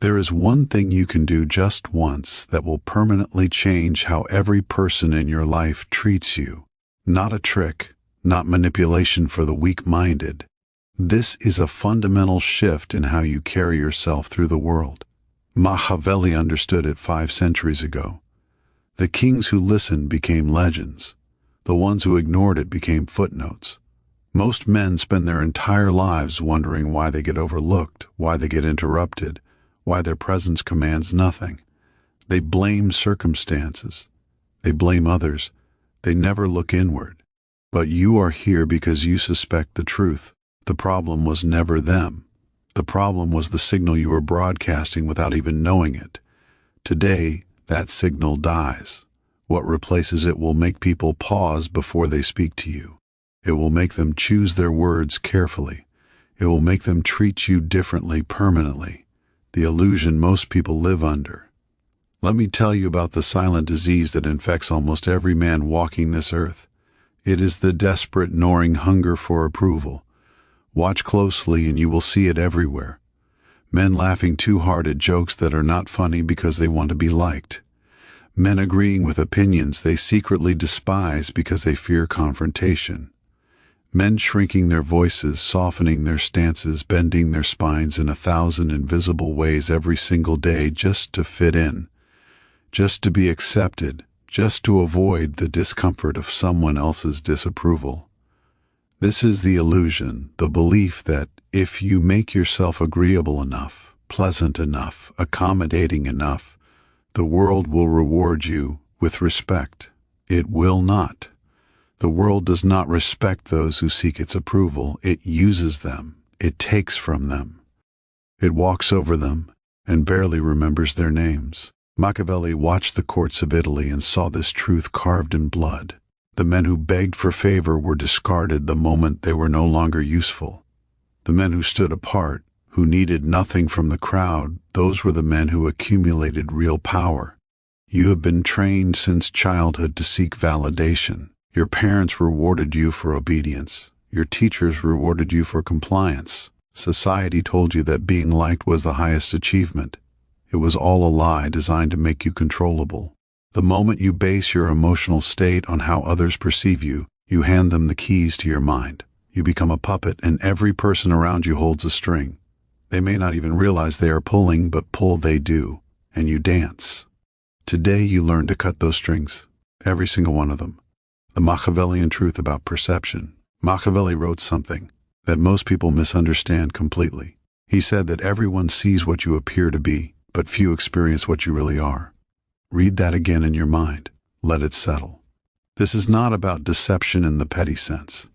There is one thing you can do just once that will permanently change how every person in your life treats you. Not a trick, not manipulation for the weak-minded. This is a fundamental shift in how you carry yourself through the world. Machiavelli understood it 5 centuries ago. The kings who listened became legends. The ones who ignored it became footnotes. Most men spend their entire lives wondering why they get overlooked, why they get interrupted, why their presence commands nothing. They blame circumstances. They blame others. They never look inward. But you are here because you suspect the truth. The problem was never them. The problem was the signal you were broadcasting without even knowing it. Today, that signal dies. What replaces it will make people pause before they speak to you. It will make them choose their words carefully. It will make them treat you differently permanently. The illusion most people live under. Let me tell you about the silent disease that infects almost every man walking this earth. It is the desperate, gnawing hunger for approval. Watch closely and you will see it everywhere. Men laughing too hard at jokes that are not funny because they want to be liked. Men agreeing with opinions they secretly despise because they fear confrontation. Men shrinking their voices, softening their stances, bending their spines in 1,000 invisible ways every single day just to fit in, just to be accepted, just to avoid the discomfort of someone else's disapproval. This is the illusion, the belief that if you make yourself agreeable enough, pleasant enough, accommodating enough, the world will reward you with respect. It will not. The world does not respect those who seek its approval. It uses them. It takes from them. It walks over them and barely remembers their names. Machiavelli watched the courts of Italy and saw this truth carved in blood. The men who begged for favor were discarded the moment they were no longer useful. The men who stood apart, who needed nothing from the crowd, those were the men who accumulated real power. You have been trained since childhood to seek validation. Your parents rewarded you for obedience. Your teachers rewarded you for compliance. Society told you that being liked was the highest achievement. It was all a lie designed to make you controllable. The moment you base your emotional state on how others perceive you, you hand them the keys to your mind. You become a puppet, and every person around you holds a string. They may not even realize they are pulling, but pull they do, and you dance. Today you learn to cut those strings, every single one of them. The Machiavellian truth about perception. Machiavelli wrote something that most people misunderstand completely. He said that everyone sees what you appear to be, but few experience what you really are. Read that again in your mind. Let it settle. This is not about deception in the petty sense.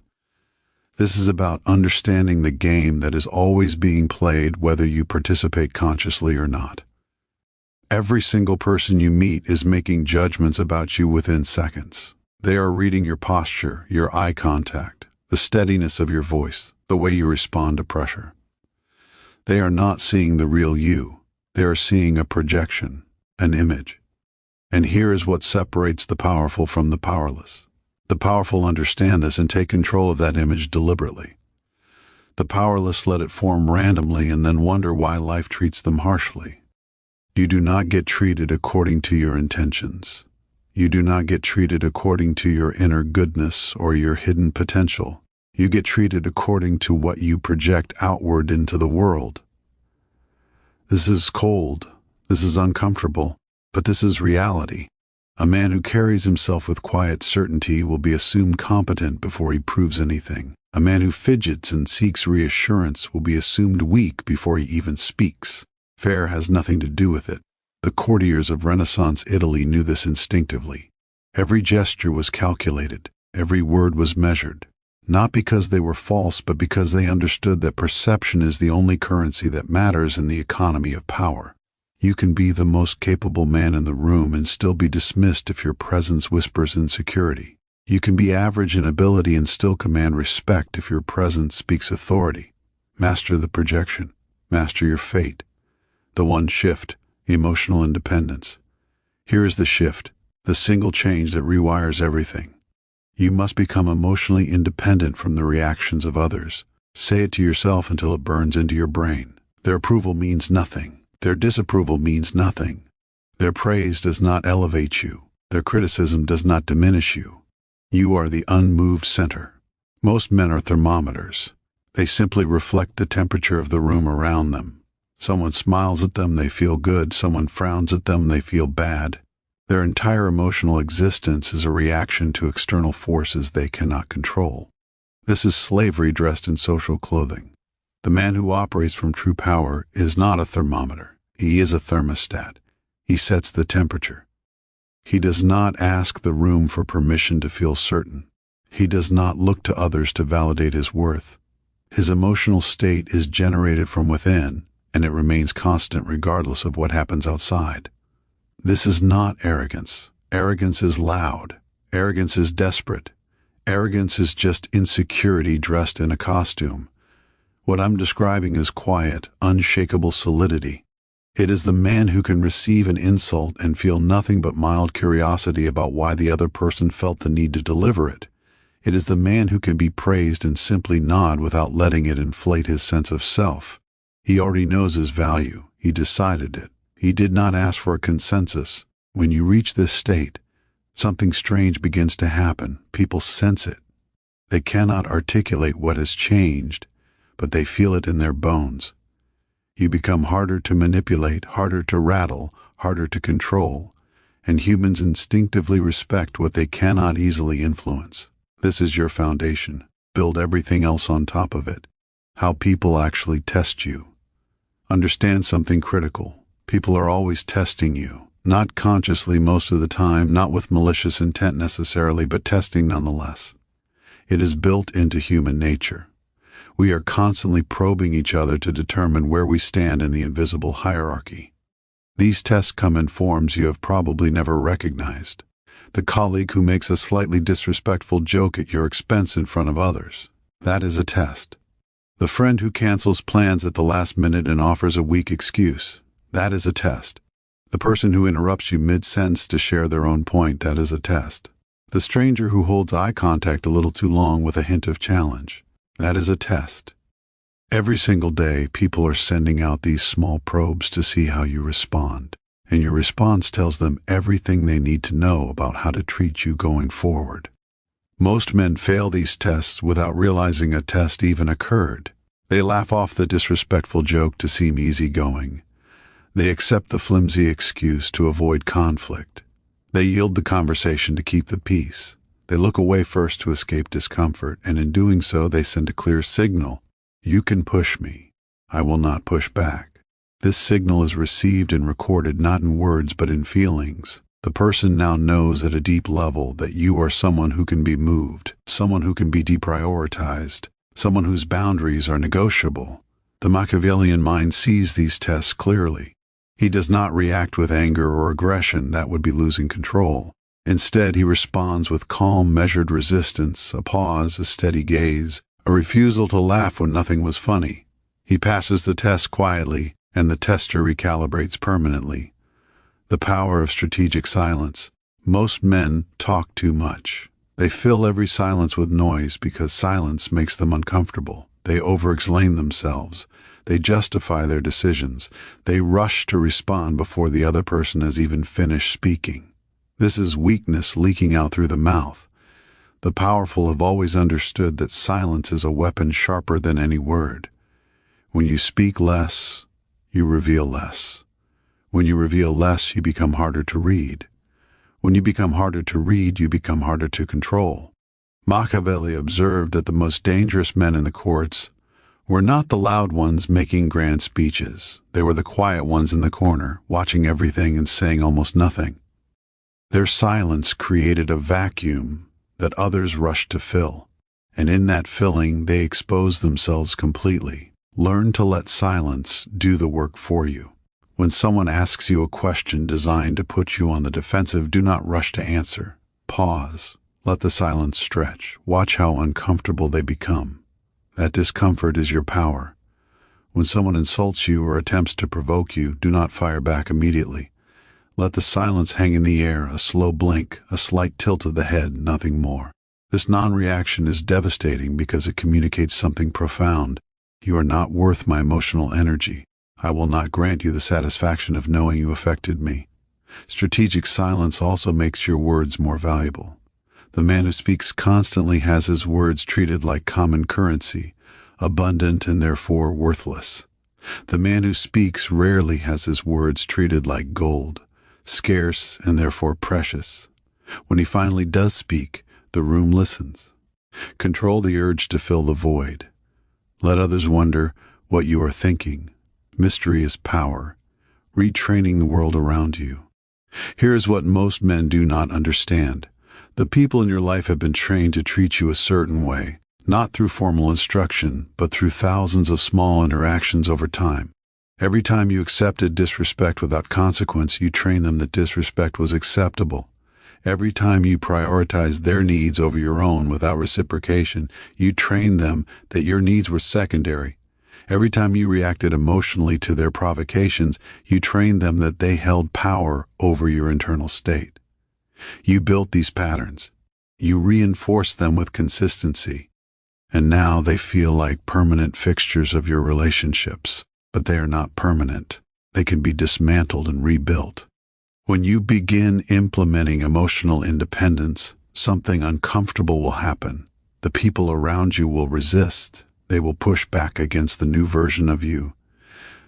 This is about understanding the game that is always being played, whether you participate consciously or not. Every single person you meet is making judgments about you within seconds. They are reading your posture, your eye contact, the steadiness of your voice, the way you respond to pressure. They are not seeing the real you. They are seeing a projection, an image. And here is what separates the powerful from the powerless. The powerful understand this and take control of that image deliberately. The powerless let it form randomly and then wonder why life treats them harshly. You do not get treated according to your intentions. You do not get treated according to your inner goodness or your hidden potential. You get treated according to what you project outward into the world. This is cold. This is uncomfortable. But this is reality. A man who carries himself with quiet certainty will be assumed competent before he proves anything. A man who fidgets and seeks reassurance will be assumed weak before he even speaks. Fear has nothing to do with it. The courtiers of Renaissance Italy knew this instinctively. Every gesture was calculated. Every word was measured. Not because they were false, but because they understood that perception is the only currency that matters in the economy of power. You can be the most capable man in the room and still be dismissed if your presence whispers insecurity. You can be average in ability and still command respect if your presence speaks authority. Master the projection. Master your fate. The one shift. Emotional independence. Here is the shift, the single change that rewires everything. You must become emotionally independent from the reactions of others. Say it to yourself until it burns into your brain. Their approval means nothing. Their disapproval means nothing. Their praise does not elevate you. Their criticism does not diminish you. You are the unmoved center. Most men are thermometers. They simply reflect the temperature of the room around them. Someone smiles at them, they feel good. Someone frowns at them, they feel bad. Their entire emotional existence is a reaction to external forces they cannot control. This is slavery dressed in social clothing. The man who operates from true power is not a thermometer. He is a thermostat. He sets the temperature. He does not ask the room for permission to feel certain. He does not look to others to validate his worth. His emotional state is generated from within, and it remains constant regardless of what happens outside. This is not arrogance. Arrogance is loud. Arrogance is desperate. Arrogance is just insecurity dressed in a costume. What I'm describing is quiet, unshakable solidity. It is the man who can receive an insult and feel nothing but mild curiosity about why the other person felt the need to deliver it. It is the man who can be praised and simply nod without letting it inflate his sense of self. He already knows his value. He decided it. He did not ask for a consensus. When you reach this state, something strange begins to happen. People sense it. They cannot articulate what has changed, but they feel it in their bones. You become harder to manipulate, harder to rattle, harder to control, and humans instinctively respect what they cannot easily influence. This is your foundation. Build everything else on top of it. How people actually test you. Understand something critical. People are always testing you. Not consciously most of the time, not with malicious intent necessarily, but testing nonetheless. It is built into human nature. We are constantly probing each other to determine where we stand in the invisible hierarchy. These tests come in forms you have probably never recognized. The colleague who makes a slightly disrespectful joke at your expense in front of others. That is a test. The friend who cancels plans at the last minute and offers a weak excuse. That is a test. The person who interrupts you mid-sentence to share their own point. That is a test. The stranger who holds eye contact a little too long with a hint of challenge. That is a test. Every single day, people are sending out these small probes to see how you respond. And your response tells them everything they need to know about how to treat you going forward. Most men fail these tests without realizing a test even occurred. They laugh off the disrespectful joke to seem easygoing. They accept the flimsy excuse to avoid conflict. They yield the conversation to keep the peace. They look away first to escape discomfort, and in doing so they send a clear signal. You can push me. I will not push back. This signal is received and recorded not in words but in feelings. The person now knows at a deep level that you are someone who can be moved, someone who can be deprioritized, someone whose boundaries are negotiable. The Machiavellian mind sees these tests clearly. He does not react with anger or aggression. That would be losing control. Instead, he responds with calm, measured resistance, a pause, a steady gaze, a refusal to laugh when nothing was funny. He passes the test quietly, and the tester recalibrates permanently. The power of strategic silence. Most men talk too much. They fill every silence with noise because silence makes them uncomfortable. They over-explain themselves. They justify their decisions. They rush to respond before the other person has even finished speaking. This is weakness leaking out through the mouth. The powerful have always understood that silence is a weapon sharper than any word. When you speak less, you reveal less. When you reveal less, you become harder to read. When you become harder to read, you become harder to control. Machiavelli observed that the most dangerous men in the courts were not the loud ones making grand speeches. They were the quiet ones in the corner, watching everything and saying almost nothing. Their silence created a vacuum that others rushed to fill, and in that filling they exposed themselves completely. Learn to let silence do the work for you. When someone asks you a question designed to put you on the defensive, do not rush to answer. Pause. Let the silence stretch. Watch how uncomfortable they become. That discomfort is your power. When someone insults you or attempts to provoke you, do not fire back immediately. Let the silence hang in the air, a slow blink, a slight tilt of the head, nothing more. This non-reaction is devastating because it communicates something profound. You are not worth my emotional energy. I will not grant you the satisfaction of knowing you affected me. Strategic silence also makes your words more valuable. The man who speaks constantly has his words treated like common currency, abundant and therefore worthless. The man who speaks rarely has his words treated like gold, scarce and therefore precious. When he finally does speak, the room listens. Control the urge to fill the void. Let others wonder what you are thinking. Mystery is power, retraining the world around you. Here is what most men do not understand. The people in your life have been trained to treat you a certain way, not through formal instruction, but through thousands of small interactions over time. Every time you accepted disrespect without consequence, you trained them that disrespect was acceptable. Every time you prioritized their needs over your own without reciprocation, you trained them that your needs were secondary. Every time you reacted emotionally to their provocations, you trained them that they held power over your internal state. You built these patterns. You reinforced them with consistency. And now they feel like permanent fixtures of your relationships. But they are not permanent. They can be dismantled and rebuilt. When you begin implementing emotional independence, something uncomfortable will happen. The people around you will resist. They will push back against the new version of you.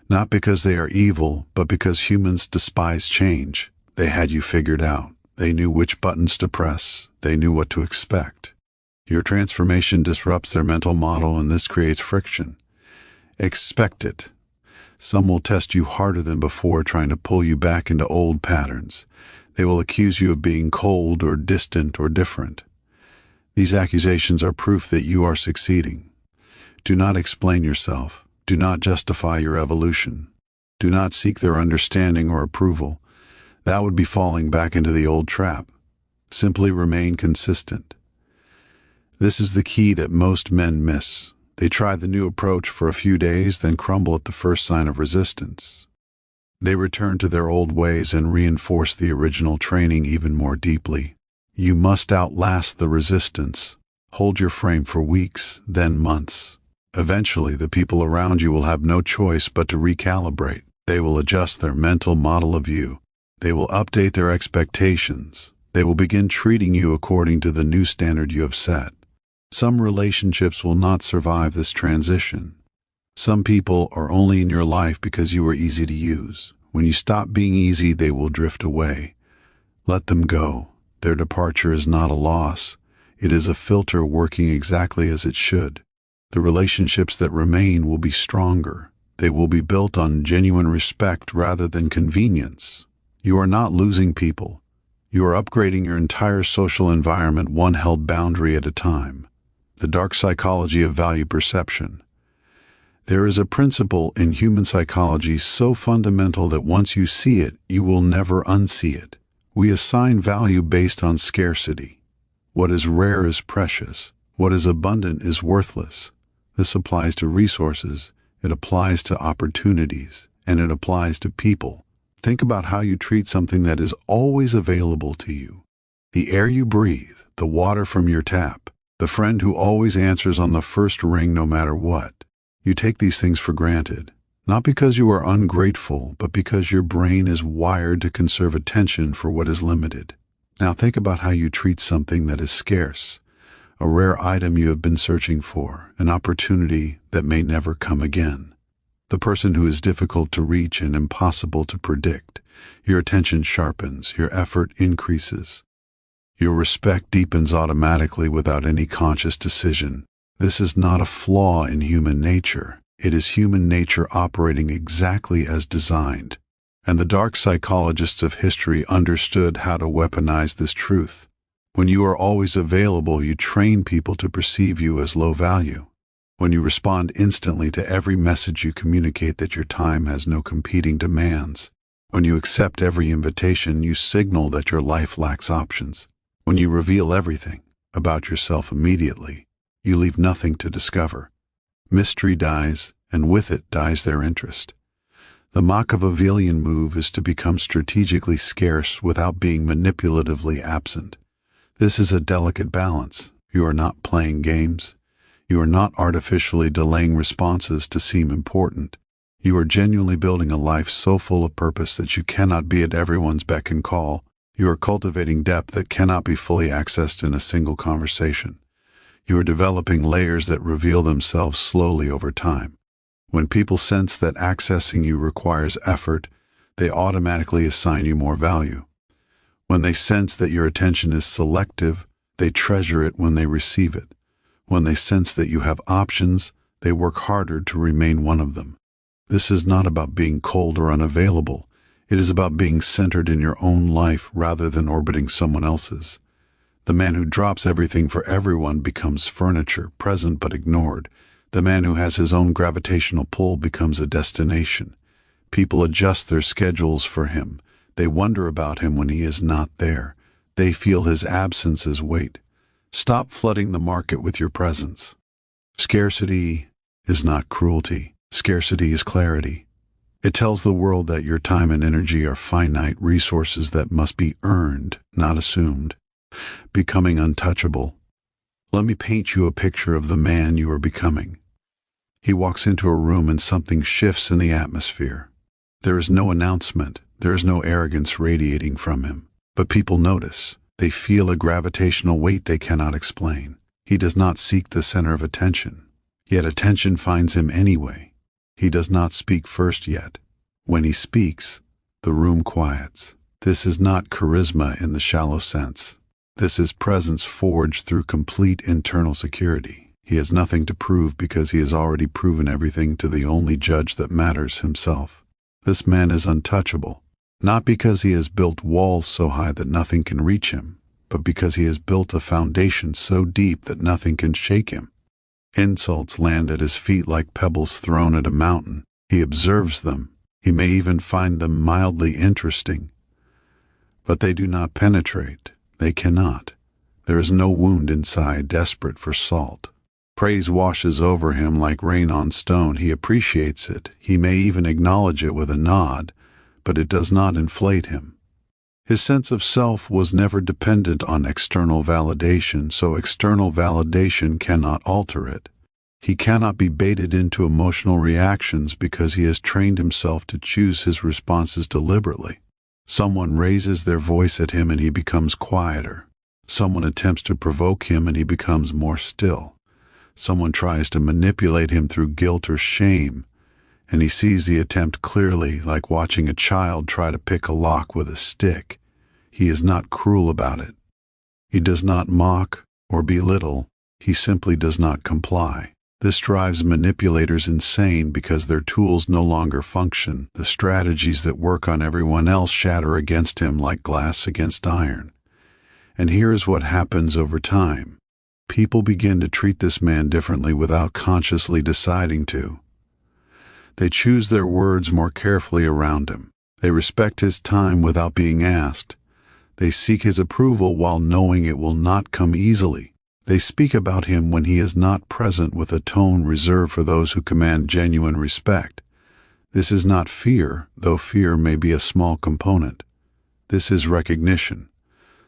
Not because they are evil, but because humans despise change. They had you figured out. They knew which buttons to press. They knew what to expect. Your transformation disrupts their mental model, and this creates friction. Expect it. Some will test you harder than before, trying to pull you back into old patterns. They will accuse you of being cold or distant or different. These accusations are proof that you are succeeding. Do not explain yourself. Do not justify your evolution. Do not seek their understanding or approval. That would be falling back into the old trap. Simply remain consistent. This is the key that most men miss. They try the new approach for a few days, then crumble at the first sign of resistance. They return to their old ways and reinforce the original training even more deeply. You must outlast the resistance. Hold your frame for weeks, then months. Eventually, the people around you will have no choice but to recalibrate. They will adjust their mental model of you. They will update their expectations. They will begin treating you according to the new standard you have set. Some relationships will not survive this transition. Some people are only in your life because you are easy to use. When you stop being easy, they will drift away. Let them go. Their departure is not a loss. It is a filter working exactly as it should. The relationships that remain will be stronger. They will be built on genuine respect rather than convenience. You are not losing people. You are upgrading your entire social environment one held boundary at a time. The dark psychology of value perception. There is a principle in human psychology so fundamental that once you see it, you will never unsee it. We assign value based on scarcity. What is rare is precious. What is abundant is worthless. This applies to resources, it applies to opportunities, and it applies to people. Think about how you treat something that is always available to you. The air you breathe, the water from your tap, the friend who always answers on the first ring no matter what. You take these things for granted, not because you are ungrateful, but because your brain is wired to conserve attention for what is limited. Now think about how you treat something that is scarce, a rare item you have been searching for, an opportunity that may never come again. The person who is difficult to reach and impossible to predict. Your attention sharpens, your effort increases. Your respect deepens automatically without any conscious decision. This is not a flaw in human nature. It is human nature operating exactly as designed. And the dark psychologists of history understood how to weaponize this truth. When you are always available, you train people to perceive you as low value. When you respond instantly to every message, you communicate that your time has no competing demands. When you accept every invitation, you signal that your life lacks options. When you reveal everything about yourself immediately, you leave nothing to discover. Mystery dies, and with it dies their interest. The Machiavellian move is to become strategically scarce without being manipulatively absent. This is a delicate balance. You are not playing games. You are not artificially delaying responses to seem important. You are genuinely building a life so full of purpose that you cannot be at everyone's beck and call. You are cultivating depth that cannot be fully accessed in a single conversation. You are developing layers that reveal themselves slowly over time. When people sense that accessing you requires effort, they automatically assign you more value. When they sense that your attention is selective, they treasure it when they receive it. When they sense that you have options, they work harder to remain one of them. This is not about being cold or unavailable. It is about being centered in your own life rather than orbiting someone else's. The man who drops everything for everyone becomes furniture, present but ignored. The man who has his own gravitational pull becomes a destination. People adjust their schedules for him. They wonder about him when he is not there. They feel his absence as weight. Stop flooding the market with your presence. Scarcity is not cruelty. Scarcity is clarity. It tells the world that your time and energy are finite resources that must be earned, not assumed. Becoming untouchable. Let me paint you a picture of the man you are becoming. He walks into a room and something shifts in the atmosphere. There is no announcement. There is no arrogance radiating from him. But people notice. They feel a gravitational weight they cannot explain. He does not seek the center of attention. Yet attention finds him anyway. He does not speak first yet. When he speaks, the room quiets. This is not charisma in the shallow sense. This is presence forged through complete internal security. He has nothing to prove because he has already proven everything to the only judge that matters, himself. This man is untouchable, not because he has built walls so high that nothing can reach him, but because he has built a foundation so deep that nothing can shake him. Insults land at his feet like pebbles thrown at a mountain. He observes them. He may even find them mildly interesting. But they do not penetrate. They cannot. There is no wound inside desperate for salt. Praise washes over him like rain on stone. He appreciates it. He may even acknowledge it with a nod, but it does not inflate him. His sense of self was never dependent on external validation, so external validation cannot alter it. He cannot be baited into emotional reactions because he has trained himself to choose his responses deliberately. Someone raises their voice at him and he becomes quieter. Someone attempts to provoke him and he becomes more still. Someone tries to manipulate him through guilt or shame, and he sees the attempt clearly, like watching a child try to pick a lock with a stick. He is not cruel about it. He does not mock or belittle. He simply does not comply. This drives manipulators insane because their tools no longer function. The strategies that work on everyone else shatter against him like glass against iron. And here is what happens over time. People begin to treat this man differently without consciously deciding to. They choose their words more carefully around him. They respect his time without being asked. They seek his approval while knowing it will not come easily. They speak about him when he is not present with a tone reserved for those who command genuine respect. This is not fear, though fear may be a small component. This is recognition.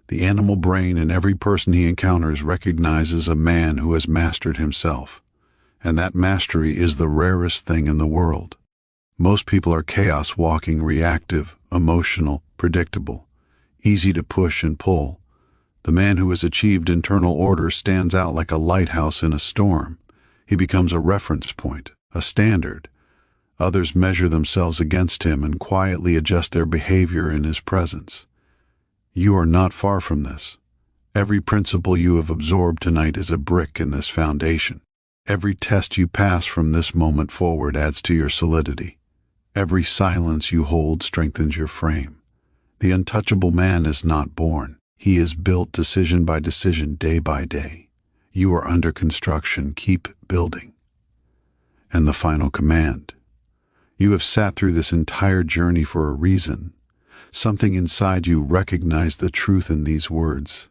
The animal brain in every person he encounters recognizes a man who has mastered himself, and that mastery is the rarest thing in the world. Most people are chaos walking, reactive, emotional, predictable, easy to push and pull. The man who has achieved internal order stands out like a lighthouse in a storm. He becomes a reference point, a standard. Others measure themselves against him and quietly adjust their behavior in his presence. You are not far from this. Every principle you have absorbed tonight is a brick in this foundation. Every test you pass from this moment forward adds to your solidity. Every silence you hold strengthens your frame. The untouchable man is not born. He is built decision by decision, day by day. You are under construction. Keep building. And the final command. You have sat through this entire journey for a reason. Something inside you recognized the truth in these words.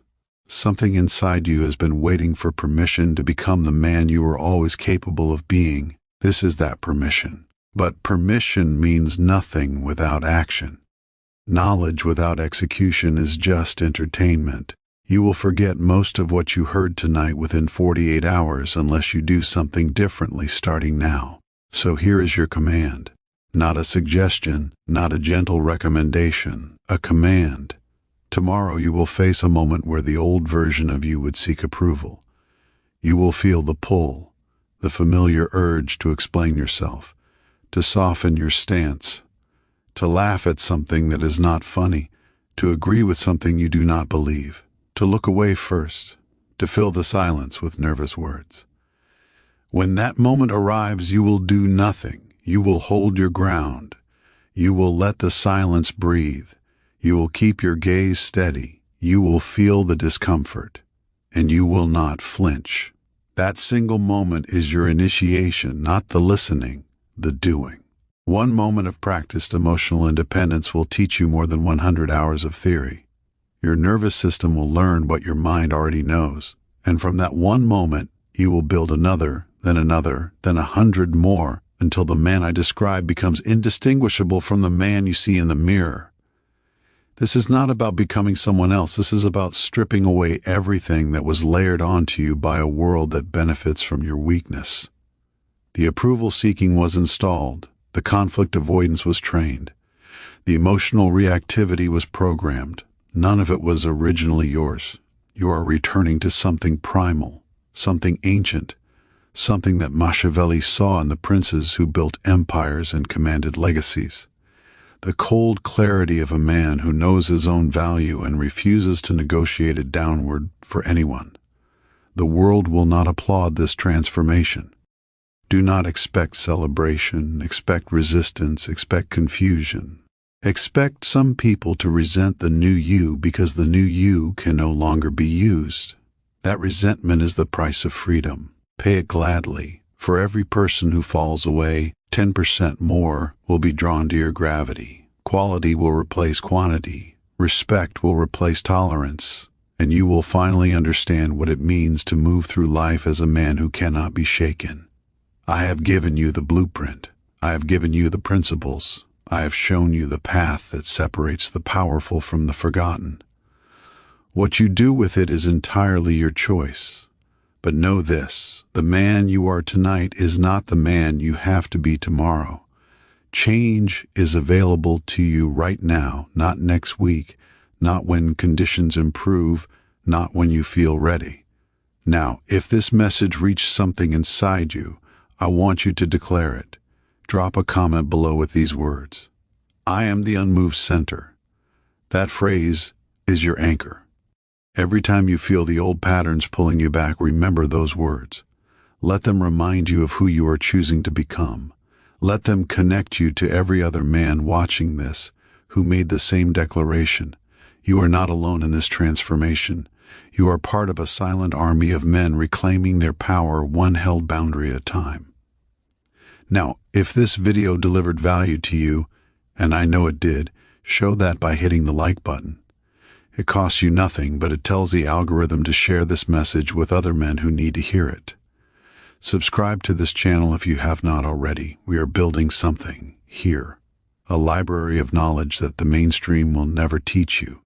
Something inside you has been waiting for permission to become the man you were always capable of being. This is that permission. But permission means nothing without action. Knowledge without execution is just entertainment. You will forget most of what you heard tonight within 48 hours unless you do something differently starting now. So here is your command. Not a suggestion, not a gentle recommendation, a command. Tomorrow you will face a moment where the old version of you would seek approval. You will feel the pull, the familiar urge to explain yourself, to soften your stance, to laugh at something that is not funny, to agree with something you do not believe, to look away first, to fill the silence with nervous words. When that moment arrives, you will do nothing. You will hold your ground. You will let the silence breathe. You will keep your gaze steady. You will feel the discomfort, and you will not flinch. That single moment is your initiation, not the listening, the doing. One moment of practiced emotional independence will teach you more than 100 hours of theory. Your nervous system will learn what your mind already knows, and from that one moment, you will build another, then 100 more, until the man I describe becomes indistinguishable from the man you see in the mirror. This is not about becoming someone else. This is about stripping away everything that was layered onto you by a world that benefits from your weakness. The approval seeking was installed. The conflict avoidance was trained. The emotional reactivity was programmed. None of it was originally yours. You are returning to something primal, something ancient, something that Machiavelli saw in the princes who built empires and commanded legacies. The cold clarity of a man who knows his own value and refuses to negotiate it downward for anyone. The world will not applaud this transformation. Do not expect celebration, expect resistance, expect confusion. Expect some people to resent the new you because the new you can no longer be used. That resentment is the price of freedom. Pay it gladly. For every person who falls away, 10% more will be drawn to your gravity. Quality will replace quantity. Respect will replace tolerance. And you will finally understand what it means to move through life as a man who cannot be shaken. I have given you the blueprint. I have given you the principles. I have shown you the path that separates the powerful from the forgotten. What you do with it is entirely your choice. But know this, the man you are tonight is not the man you have to be tomorrow. Change is available to you right now, not next week, not when conditions improve, not when you feel ready. Now, if this message reached something inside you, I want you to declare it. Drop a comment below with these words. I am the unmoved center. That phrase is your anchor. Every time you feel the old patterns pulling you back, remember those words. Let them remind you of who you are choosing to become. Let them connect you to every other man watching this who made the same declaration. You are not alone in this transformation. You are part of a silent army of men reclaiming their power one held boundary at a time. Now, if this video delivered value to you, and I know it did, show that by hitting the like button. It costs you nothing, but it tells the algorithm to share this message with other men who need to hear it. Subscribe to this channel if you have not already. We are building something here, a library of knowledge that the mainstream will never teach you.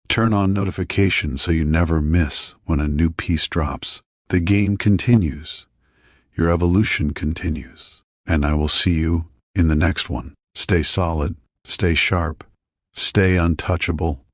Turn on notifications so you never miss when a new piece drops. The game continues. Your evolution continues. And I will see you in the next one. Stay solid, stay sharp, stay untouchable.